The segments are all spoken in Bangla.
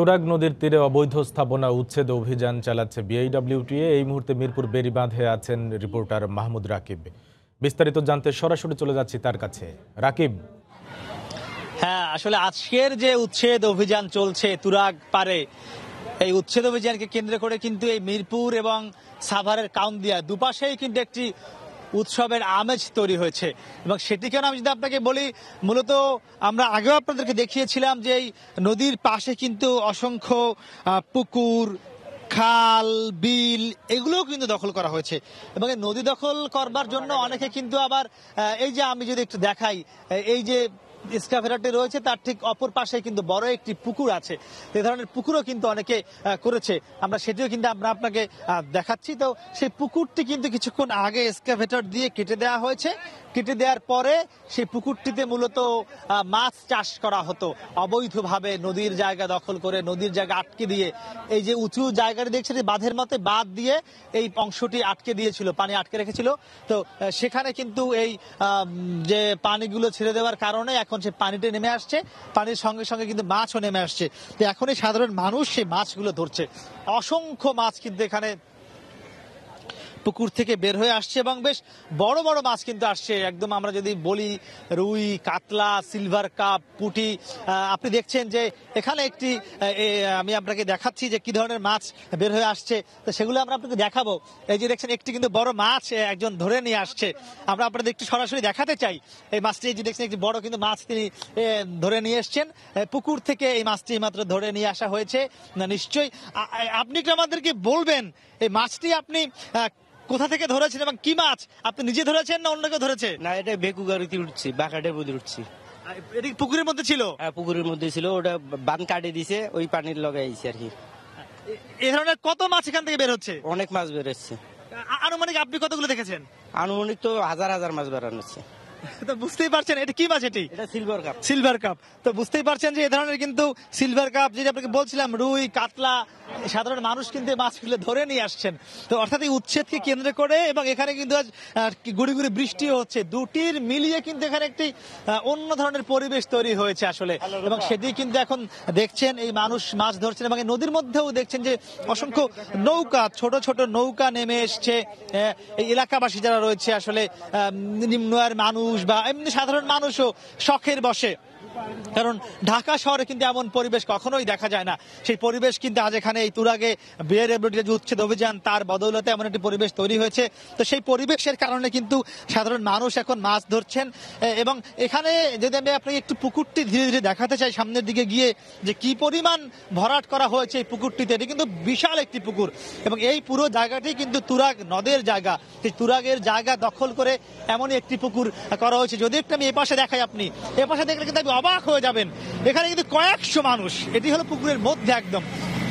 তুরাগ নদীর তীরে অবৈধ স্থাপনা উচ্ছেদ অভিযান চালাচ্ছে বিআইডব্লিউটিএ। এই মুহূর্তে মিরপুর বেড়িবাঁধে আছেন রিপোর্টার মাহমুদ রাকিব। বিস্তারিত জানতে সরাসরি চলে যাচ্ছি তার কাছে। রাকিব। হ্যাঁ, আসলে আজকের যে উচ্ছেদ অভিযান চলছে তুরাগ পারে, এই উচ্ছেদ অভিযানকে কেন্দ্র করে কিন্তু এই মিরপুর এবং সাভারের কাউন্দিয়া দুপাশেই কিন্তু একটি উৎসবের আমেজ তৈরি হয়েছে। এবং সেটি কেন আমি যদি আপনাকে বলি, মূলত আমরা আগেও আপনাদেরকে দেখিয়েছিলাম যে এই নদীর পাশে কিন্তু অসংখ্য পুকুর, খাল, বিল এগুলোও কিন্তু দখল করা হয়েছে। এবং এই নদী দখল করবার জন্য অনেকে কিন্তু আবার এই যে আমি যদি একটু দেখাই, এই যে এক্সকাভেটরটি রয়েছে তার ঠিক অপর পাশে কিন্তু বড় একটি পুকুর আছে। এই ধরনের পুকুরও কিন্তু অনেকে করেছে, আমরা সেটিও কিন্তু আমরা আপনাকে দেখাচ্ছি। তো সেই পুকুরটি কিন্তু কিছুক্ষণ আগে এক্সকাভেটর দিয়ে কেটে দেওয়া হয়েছে। কেটে দেওয়ার পরে সেই পুকুরটিতে মূলত মাছ চাষ করা হতো অবৈধভাবে, নদীর জায়গা দখল করে, নদীর জায়গা আটকে দিয়ে। এই যে উঁচু জায়গাটি দেখছেন, বাঁধের মতো বাঁধ দিয়ে এই অংশটি আটকে দিয়েছিল, পানি আটকে রেখেছিল। তো সেখানে কিন্তু এই যে পানিগুলো ছেড়ে দেওয়ার কারণে এখন সে পানিতে নেমে আসছে, পানির সঙ্গে সঙ্গে কিন্তু মাছও নেমে আসছে। তো এখন এই সাধারণ মানুষ সেই মাছগুলো ধরছে। অসংখ্য মাছ কিন্তু এখানে পুকুর থেকে বের হয়ে আসছে এবং বেশ বড় বড় মাছ কিন্তু আসছে। একদম আমরা যদি বলি রুই, কাতলা, সিলভার কাপ, পুঁটি। আপনি দেখছেন যে এখানে একটি আমি আপনাকে দেখাচ্ছি যে কি ধরনের মাছ বের হয়ে আসছে, তো সেগুলো আমরা আপনাকে দেখাবো। এই যে দেখছেন একটি কিন্তু বড় মাছ একজন ধরে নিয়ে আসছে, আমরা আপনাদের একটু সরাসরি দেখাতে চাই। এই মাছটি যে দেখছেন একটি বড় কিন্তু মাছ তিনি ধরে নিয়ে এসছেন পুকুর থেকে। এই মাছটি মাত্র ধরে নিয়ে আসা হয়েছে। না নিশ্চয়ই আপনি একটু আমাদেরকে বলবেন এই মাছটি আপনি কোথা থেকে ধরেছেন এবং কি মাছ? আপনি নিজে ধরেছেন না অন্য কেউ ধরেছে? না, এটা বেকুগাড়িতে উঠছি, বাঁকাটে বুঝে উঠছি। এটা পুকুরের মধ্যে ছিল? হ্যাঁ, পুকুরের মধ্যে ছিল, ওটা বান কাটে দিছে, ওই পানির লাগাইছে আর কি। এই ধরনের কত মাছ এখান থেকে বের হচ্ছে? অনেক মাছ বের হচ্ছে। আনুমানিক আপনি কতগুলো দেখেছেন? আনুমানিক তো হাজার হাজার মাছ বেরানো হচ্ছে। তো বুঝতেই পারছেন এটা কি মাছ? এটা সিলভার কাপ। Silver cup. তো বুঝতেই পারছেন যে এই ধরনের কিন্তু সিলভার কাপ, যেটা আপনাকে বলছিলাম, রুই, কাতলা, সাধারণ মানুষ কিন্তু মাছগুলো ধরে নিয়ে আসছেন। তো অর্থাৎ এই উচ্ছেদকে কেন্দ্র করে এবং এখানে কিন্তু আজ গুড়ি গুড়ি বৃষ্টিও হচ্ছে, দুটির মিলিয়ে কিন্তু এখানে একটি অন্য ধরনের পরিবেশ তৈরি হয়েছে আসলে। এবং সেটি কিন্তু এখন দেখছেন এই মানুষ মাছ ধরছেন এবং এই নদীর মধ্যেও দেখছেন যে অসংখ্য নৌকা, ছোট ছোট নৌকা নেমে এসছে। এই এলাকাবাসী যারা রয়েছে আসলে নিম্ন আয়ের মানুষ বা এমনি সাধারণ মানুষও শখের বসে, কারণ ঢাকা শহরে কিন্তু এমন পরিবেশ কখনোই দেখা যায় না। সেই পরিবেশ কিন্তু আজ এখানে এই তুরাগে বিআইডব্লিউটিএ যে উচ্ছেদ অভিযান তার বদৌলতে এমন একটি পরিবেশ তৈরি হয়েছে। তো সেই পরিবেশের কারণে কিন্তু সাধারণ মানুষ এখন মাছ ধরছেন। এবং এখানে যদি আমি আপনাকে একটু পুকুরটি ধীরে ধীরে দেখাতে চাই সামনের দিকে গিয়ে, যে কি পরিমাণ ভরাট করা হয়েছে এই পুকুরটিতে। এটি কিন্তু বিশাল একটি পুকুর এবং এই পুরো জায়গাটি কিন্তু তুরাগ নদের জায়গা। সেই তুরাগের জায়গা দখল করে এমনই একটি পুকুর করা হয়েছে। যদি একটু আমি এপাশে দেখাই, আপনি এপাশে দেখলে কিন্তু অবাক হয়ে যাবেন, এখানে কিন্তু কয়েকশো মানুষ। এটি হলো পুকুরের মধ্যে একদম।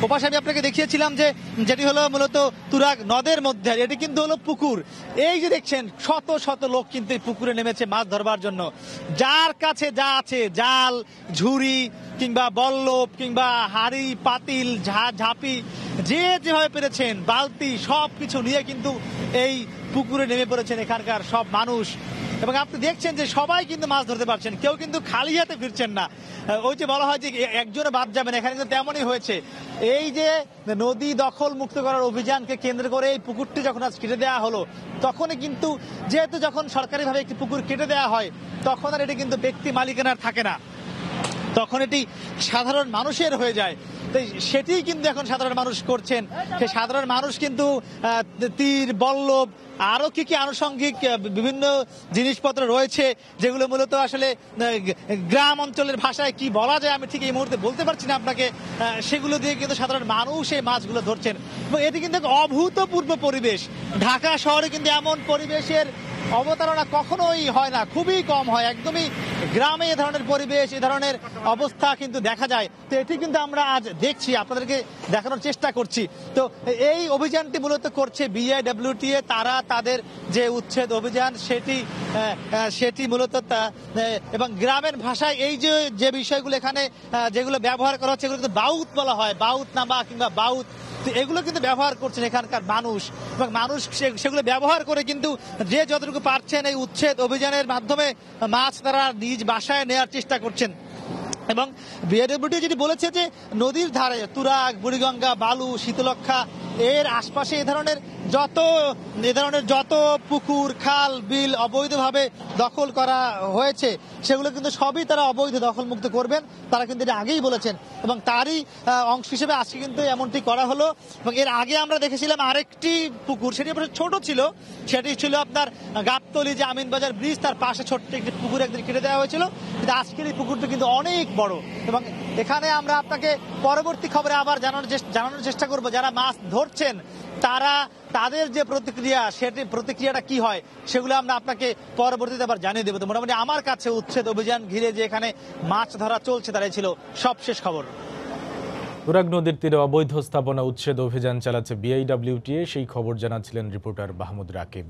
ওপাশে আমি আপনাকে দেখিয়েছিলাম যে যেটি হলো মূলত তুরাগ নদের মধ্যে, এটি কিন্তু হলো পুকুর। এই যে দেখছেন শত শত লোক কিন্তু এই পুকুরে নেমেছে মাছ ধরবার জন্য। যার কাছে যা আছে, জাল, ঝুড়ি কিংবা বল্লভ কিংবা হাড়ি, পাতিল, ঝাঁপি, যে যেভাবে পেরেছেন, বালতি, সব কিছু নিয়ে কিন্তু এই পুকুরে নেমে পড়েছেন এখানকার সব মানুষ। এবং আপনি দেখছেন যে সবাই কিন্তু মাছ ধরতে পারছেন, কেউ কিন্তু খালি হাতে ফিরছেন না। ওই যে বলা হয় যে একজনে বাদ যাবেন, এখানে কিন্তু তেমনই হয়েছে। এই যে নদী দখল মুক্ত করার অভিযানকে কেন্দ্র করে এই পুকুরটি যখন আজ কেটে দেওয়া হলো, তখনই কিন্তু যেহেতু যখন সরকারিভাবে একটি পুকুর কেটে দেওয়া হয় তখন আর এটি কিন্তু ব্যক্তি মালিকানার থাকে না, তখন এটি সাধারণ মানুষের হয়ে যায়। সেটি কিন্তু এখন সাধারণ মানুষ করছেন। সেই সাধারণ মানুষ কিন্তু তীর, বল্লভ, আরো কি কি আনুষঙ্গিক বিভিন্ন জিনিসপত্র রয়েছে যেগুলো মূলত আসলে গ্রাম অঞ্চলের ভাষায় কি বলা যায় আমি ঠিক এই মুহূর্তে বলতে পারছি না আপনাকে, সেগুলো দিয়ে কিন্তু সাধারণ মানুষ এই মাছগুলো ধরছেন। এবং এটি কিন্তু অভূতপূর্ব পরিবেশ। ঢাকা শহরে কিন্তু এমন পরিবেশের অবতারণা কখনোই হয় না, খুবই কম হয়। একদমই গ্রামে এ ধরনের পরিবেশ, এ ধরনের অবস্থা কিন্তু দেখা যায়। তো এটি কিন্তু আমরা আজ দেখছি, আপনাদেরকে দেখানোর চেষ্টা করছি। তো এই অভিযানটি মূলত করছে বিআইডব্লিউটিএ। তারা তাদের যে উচ্ছেদ অভিযান সেটি মূলত এবং গ্রামের ভাষায় এই যে বিষয়গুলো এখানে যেগুলো ব্যবহার করা হচ্ছে এগুলো কিন্তু বাউত বলা হয়, বাউত নামা কিংবা বাউত। এগুলো কিন্তু ব্যবহার করছেন এখানকার মানুষ এবং মানুষ সেগুলো ব্যবহার করে কিন্তু যে যতটুকু পারছেন এই উচ্ছেদ অভিযানের মাধ্যমে মাছ তারা নিজ বাসায় নেওয়ার চেষ্টা করছেন। এবং বিআইডব্লিউটি যেটি বলেছে যে নদীর ধারে তুরাগ, বুড়িগঙ্গা, বালু, শীতলক্ষা এর আশপাশে এ ধরনের যত পুকুর, খাল, বিল অবৈধভাবে দখল করা হয়েছে সেগুলো কিন্তু সবই তারা অবৈধ দখলমুক্ত করবেন, তারা কিন্তু এটা আগেই বলেছেন এবং তারই অংশ হিসেবে আজকে কিন্তু এমনটি করা হলো। এবং এর আগে আমরা দেখেছিলাম আরেকটি পুকুর, সেটি অবশ্য ছোট ছিল, সেটি ছিল আপনার গাবতলী যে আমিনবাজার ব্রিজ তার পাশে ছোট্ট একটি পুকুর একদিন কেটে দেওয়া হয়েছিল, কিন্তু আজকের এই পুকুরটি কিন্তু অনেক বড়। এবং এখানে আমরা আপনাকে পরবর্তী খবরে আবার জানানোর চেষ্টা করব যারা মাছ ধরছেন তাদের যে প্রতিক্রিয়াটা কি হয় সেগুলো আমরা আপনাকে পরবর্তীতে আবার জানিয়ে দেবো। তো মোটামুটি আমার কাছে উচ্ছেদ অভিযান ঘিরে যে এখানে মাছ ধরা চলছে তারাই ছিল সবশেষ খবর। তুরাগ নদীর তীরে অবৈধ স্থাপনা উচ্ছেদ অভিযান চালাচ্ছে বিআইডব্লিউটিএ, সেই খবর জানাচ্ছিলেন রিপোর্টার মাহমুদ রাকিব।